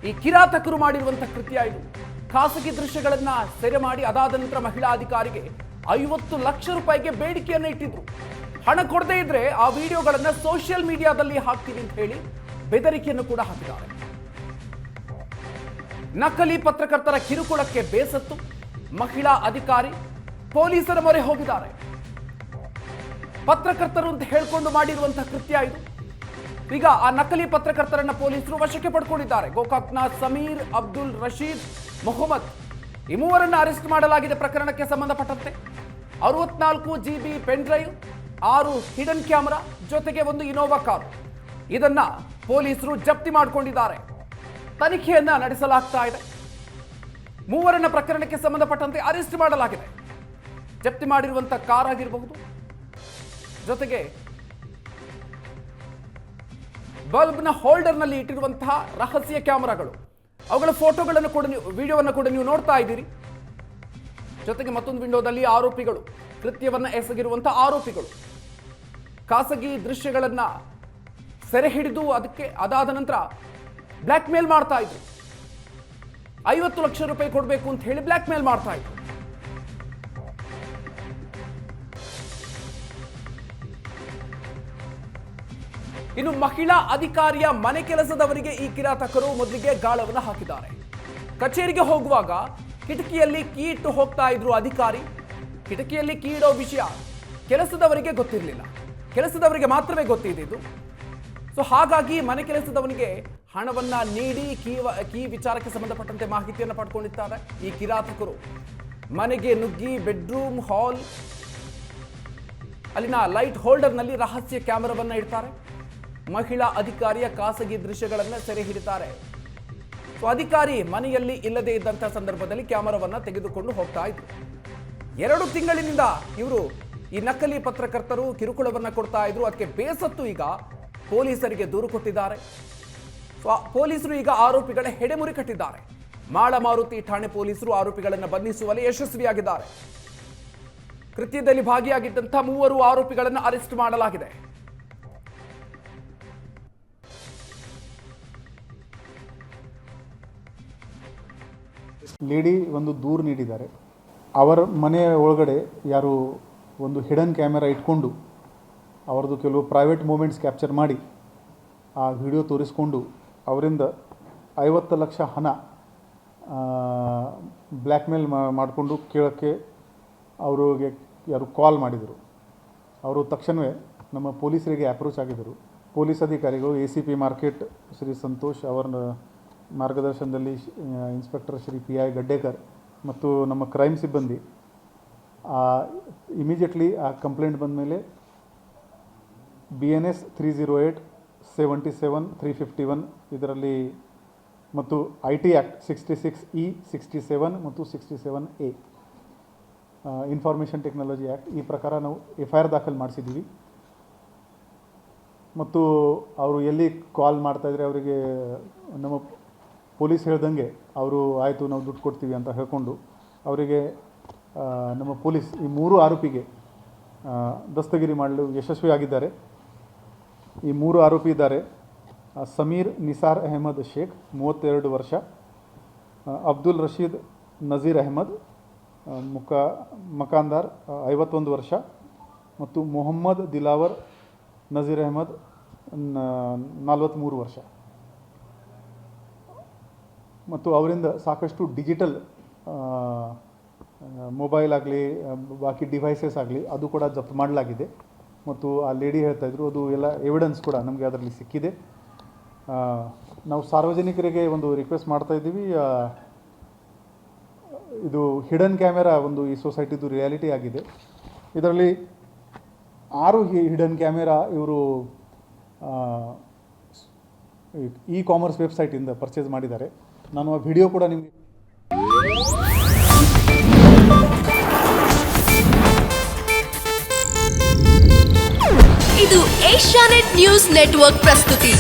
ಈ ಕಿರಾತಕರು ಮಾಡಿರುವಂತಹ ಕೃತ್ಯ ಇದು. ಖಾಸಗಿ ದೃಶ್ಯಗಳನ್ನ ಸೆರೆ ಮಾಡಿ ಅದಾದ ನಂತರ ಮಹಿಳಾ ಅಧಿಕಾರಿಗೆ 50 ಲಕ್ಷ ರೂಪಾಯಿಗೆ ಬೇಡಿಕೆಯನ್ನು ಇಟ್ಟಿದ್ರು. ಹಣ ಕೊಡದೇ ಇದ್ರೆ ಆ ವಿಡಿಯೋಗಳನ್ನ ಸೋಷಿಯಲ್ ಮೀಡಿಯಾದಲ್ಲಿ ಹಾಕ್ತೀವಿ ಅಂತ ಹೇಳಿ ಬೆದರಿಕೆಯನ್ನು ಕೂಡ ಹಾಕಿದ್ದಾರೆ. ನಕಲಿ ಪತ್ರಕರ್ತರ ಕಿರುಕುಳಕ್ಕೆ ಬೇಸತ್ತು ಮಹಿಳಾ ಅಧಿಕಾರಿ ಪೊಲೀಸರ ಮೊರೆ ಹೋಗಿದ್ದಾರೆ. ಪತ್ರಕರ್ತರು ಅಂತ ಹೇಳ್ಕೊಂಡು ಮಾಡಿರುವಂತಹ ಕೃತ್ಯ ಇದು. ಈಗ ಆ ನಕಲಿ ಪತ್ರಕರ್ತರನ್ನ ಪೊಲೀಸರು ವಶಕ್ಕೆ ಪಡ್ಕೊಂಡಿದ್ದಾರೆ. ಗೋಕಾಕ್ನ ಸಮೀರ್, ಅಬ್ದುಲ್ ರಶೀದ್, ಮೊಹಮ್ಮದ್ ಈ ಮೂವರನ್ನ ಅರೆಸ್ಟ್ ಮಾಡಲಾಗಿದೆ. ಪ್ರಕರಣಕ್ಕೆ ಸಂಬಂಧಪಟ್ಟಂತೆ 64 GB pen drive, 6 hidden camera ಜೊತೆಗೆ ಒಂದು ಇನೋವಾ ಕಾರು ಇದನ್ನ ಪೊಲೀಸರು ಜಪ್ತಿ ಮಾಡಿಕೊಂಡಿದ್ದಾರೆ. ತನಿಖೆಯನ್ನ ನಡೆಸಲಾಗ್ತಾ ಇದೆ. ಮೂವರನ್ನ ಪ್ರಕರಣಕ್ಕೆ ಸಂಬಂಧಪಟ್ಟಂತೆ ಅರೆಸ್ಟ್ ಮಾಡಲಾಗಿದೆ. ಜಪ್ತಿ ಮಾಡಿರುವಂತಹ ಕಾರ್ ಆಗಿರಬಹುದು, ಜೊತೆಗೆ ಬಲ್ಬ್ನ ಹೋಲ್ಡರ್ನಲ್ಲಿ ಇಟ್ಟಿರುವಂತಹ ರಹಸ್ಯ ಕ್ಯಾಮೆರಾಗಳು, ಅವುಗಳ ಫೋಟೋಗಳನ್ನು ಕೂಡ ವಿಡಿಯೋವನ್ನು ಕೂಡ ನೀವು ನೋಡ್ತಾ ಇದ್ದೀರಿ. ಜೊತೆಗೆ ಮತ್ತೊಂದು ವಿಂಡೋದಲ್ಲಿ ಆರೋಪಿಗಳು, ಕೃತ್ಯವನ್ನ ಎಸಗಿರುವಂತಹ ಆರೋಪಿಗಳು ಖಾಸಗಿ ದೃಶ್ಯಗಳನ್ನ ಸೆರೆ ಹಿಡಿದು ಅದಾದ ನಂತರ ಬ್ಲ್ಯಾಕ್ ಮೇಲ್ ಮಾಡ್ತಾ ಇದ್ರು. 50 ಲಕ್ಷ ರೂಪಾಯಿ ಕೊಡಬೇಕು ಅಂತ ಹೇಳಿ ಬ್ಲ್ಯಾಕ್ ಮೇಲ್ ಮಾಡ್ತಾ ಇದ್ರು. ಇನ್ನು ಮಹಿಳಾ ಅಧಿಕಾರಿಯ ಮನೆ ಕೆಲಸದವರಿಗೆ ಈ ಕಿರಾತಕರು ಮೊದಲಿಗೆ ಗಾಳವನ್ನು ಹಾಕಿದ್ದಾರೆ. ಕಚೇರಿಗೆ ಹೋಗುವಾಗ ಕಿಟಕಿಯಲ್ಲಿ ಕೀ ಇಟ್ಟು ಹೋಗ್ತಾ ಇದ್ರು ಅಧಿಕಾರಿ. ಕಿಟಕಿಯಲ್ಲಿ ಕೀ ಇಡೋ ವಿಷಯ ಕೆಲಸದವರಿಗೆ ಗೊತ್ತಿರಲಿಲ್ಲ, ಕೆಲಸದವರಿಗೆ ಮಾತ್ರವೇ ಗೊತ್ತಿದ್ದು. ಸೊ ಹಾಗಾಗಿ ಮನೆ ಕೆಲಸದವನಿಗೆ ಹಣವನ್ನ ನೀಡಿ ಕೀ ವಿಚಾರಕ್ಕೆ ಸಂಬಂಧಪಟ್ಟಂತೆ ಮಾಹಿತಿಯನ್ನು ಪಡ್ಕೊಂಡಿದ್ದಾರೆ ಈ ಕಿರಾತಕರು. ಮನೆಗೆ ನುಗ್ಗಿ ಬೆಡ್ರೂಮ್, ಹಾಲ್, ಅಲ್ಲಿನ ಲೈಟ್ ಹೋಲ್ಡರ್ನಲ್ಲಿ ರಹಸ್ಯ ಕ್ಯಾಮೆರಾವನ್ನ ಇಡ್ತಾರೆ. ಮಹಿಳಾ ಅಧಿಕಾರಿಯ ಖಾಸಗಿ ದೃಶ್ಯಗಳನ್ನು ಸೆರೆ ಹಿಡಿತಾರೆ. ಸೊ ಅಧಿಕಾರಿ ಮನೆಯಲ್ಲಿ ಇಲ್ಲದೇ ಇದ್ದಂತಹ ಸಂದರ್ಭದಲ್ಲಿ ಕ್ಯಾಮೆರಾವನ್ನ ತೆಗೆದುಕೊಂಡು ಹೋಗ್ತಾ ಇದ್ರು. 2 ತಿಂಗಳಿನಿಂದ ಇವರು ಈ ನಕಲಿ ಪತ್ರಕರ್ತರು ಕಿರುಕುಳವನ್ನ ಕೊಡ್ತಾ ಇದ್ರು. ಅದಕ್ಕೆ ಬೇಸತ್ತು ಈಗ ಪೊಲೀಸರಿಗೆ ದೂರು ಕೊಟ್ಟಿದ್ದಾರೆ. ಸೊ ಪೊಲೀಸರು ಈಗ ಆರೋಪಿಗಳ ಹೆಡೆಮುರಿ ಕಟ್ಟಿದ್ದಾರೆ. ಮಾಳಮಾರುತಿ ಠಾಣೆ ಪೊಲೀಸರು ಆರೋಪಿಗಳನ್ನು ಬಂಧಿಸುವಲ್ಲಿ ಯಶಸ್ವಿಯಾಗಿದ್ದಾರೆ. ಕೃತ್ಯದಲ್ಲಿ ಭಾಗಿಯಾಗಿದ್ದಂತಹ 3 ಆರೋಪಿಗಳನ್ನು ಅರೆಸ್ಟ್ ಮಾಡಲಾಗಿದೆ. ಲೇಡಿ ಒಂದು ದೂರು ನೀಡಿದ್ದಾರೆ. ಅವರ ಮನೆಯ ಒಳಗಡೆ ಯಾರು ಒಂದು ಹಿಡನ್ ಕ್ಯಾಮೆರಾ ಇಟ್ಕೊಂಡು ಅವರದ್ದು ಕೆಲವು ಪ್ರೈವೇಟ್ ಮೂಮೆಂಟ್ಸ್ ಕ್ಯಾಪ್ಚರ್ ಮಾಡಿ ಆ ವಿಡಿಯೋ ತೋರಿಸ್ಕೊಂಡು ಅವರಿಂದ 50 ಲಕ್ಷ ಹಣ ಬ್ಲ್ಯಾಕ್ ಮೇಲ್ ಮಾಡಿಕೊಂಡು ಕೇಳೋಕ್ಕೆ ಅವರಿಗೆ ಯಾರು ಕಾಲ್ ಮಾಡಿದರು. ಅವರು ತಕ್ಷಣವೇ ನಮ್ಮ ಪೊಲೀಸರಿಗೆ ಅಪ್ರೋಚ್ ಆಗಿದ್ದರು. ಪೊಲೀಸ್ ಅಧಿಕಾರಿಗಳು ACP ಮಾರ್ಕೆಟ್ ಶ್ರೀ ಸಂತೋಷ್ ಅವರ ಮಾರ್ಗದರ್ಶನದಲ್ಲಿ ಇನ್ಸ್ಪೆಕ್ಟರ್ ಶ್ರೀ PI ಗಡ್ಡೇಕರ್ ಮತ್ತು ನಮ್ಮ ಕ್ರೈಮ್ ಸಿಬ್ಬಂದಿ ಇಮಿಡಿಯೇಟ್ಲಿ ಆ ಕಂಪ್ಲೇಂಟ್ ಬಂದ ಮೇಲೆ BNS 308, 77, 351 ಇದರಲ್ಲಿ ಮತ್ತು IT ಆ್ಯಕ್ಟ್ 66E, 67 ಮತ್ತು 67A ಇನ್ಫಾರ್ಮೇಷನ್ ಟೆಕ್ನಾಲಜಿ ಆ್ಯಕ್ಟ್ ಈ ಪ್ರಕಾರ ನಾವು FIR ದಾಖಲು ಮಾಡಿಸಿದ್ದೀವಿ. ಮತ್ತು ಅವರು ಎಲ್ಲಿ ಕಾಲ್ ಮಾಡ್ತಾಯಿದ್ರೆ ಅವರಿಗೆ ನಮ್ಮ ಪೊಲೀಸ್ ಹೇಳ್ದಂಗೆ ಅವರು ಆಯಿತು ನಾವು ದುಡ್ಡು ಕೊಡ್ತೀವಿ ಅಂತ ಹೇಳ್ಕೊಂಡು ಅವರಿಗೆ ನಮ್ಮ ಪೊಲೀಸ್ ಈ 3 ಆರೋಪಿಗೆ ದಸ್ತಗಿರಿ ಮಾಡಲು ಯಶಸ್ವಿಯಾಗಿದ್ದಾರೆ. ಈ 3 ಆರೋಪಿ ಇದ್ದಾರೆ. ಸಮೀರ್ ನಿಸಾರ್ ಅಹಮದ್ ಶೇಖ್ 32 ವರ್ಷ, ಅಬ್ದುಲ್ ರಶೀದ್ ನಜೀರ್ ಅಹಮದ್ ಮಕಾಂದಾರ್ 51 ವರ್ಷ ಮತ್ತು ಮೊಹಮ್ಮದ್ ದಿಲಾವರ್ ನಜೀರ್ ಅಹಮದ್ 43 ವರ್ಷ. ಮತ್ತು ಅವರಿಂದ ಸಾಕಷ್ಟು ಡಿಜಿಟಲ್ ಮೊಬೈಲ್ ಆಗಲಿ ಬಾಕಿ ಡಿವೈಸಸ್ ಆಗಲಿ ಅದು ಕೂಡ ಜಪ್ತು ಮಾಡಲಾಗಿದೆ. ಮತ್ತು ಆ ಲೇಡಿ ಹೇಳ್ತಾಯಿದ್ರು ಅದು ಎಲ್ಲ ಎವಿಡೆನ್ಸ್ ಕೂಡ ನಮಗೆ ಅದರಲ್ಲಿ ಸಿಕ್ಕಿದೆ. ನಾವು ಸಾರ್ವಜನಿಕರಿಗೆ ಒಂದು ರಿಕ್ವೆಸ್ಟ್ ಮಾಡ್ತಾಯಿದ್ದೀವಿ, ಇದು ಹಿಡನ್ ಕ್ಯಾಮೆರಾ ಒಂದು ಈ ಸೊಸೈಟಿದು ರಿಯಾಲಿಟಿ ಆಗಿದೆ. ಇದರಲ್ಲಿ 6 ಹಿಡನ್ ಕ್ಯಾಮೆರಾ ಇವರು ಇ-ಕಾಮರ್ಸ್ ವೆಬ್ಸೈಟಿಂದ ಪರ್ಚೇಸ್ ಮಾಡಿದ್ದಾರೆ. ನಾನು ಆ ವಿಡಿಯೋ ಕೂಡ ನಿಮಗೆ ಇದು ಏಷ್ಯಾನೆಟ್ ನ್ಯೂಸ್ ನೆಟ್ವರ್ಕ್ ಪ್ರಸ್ತುತಿ.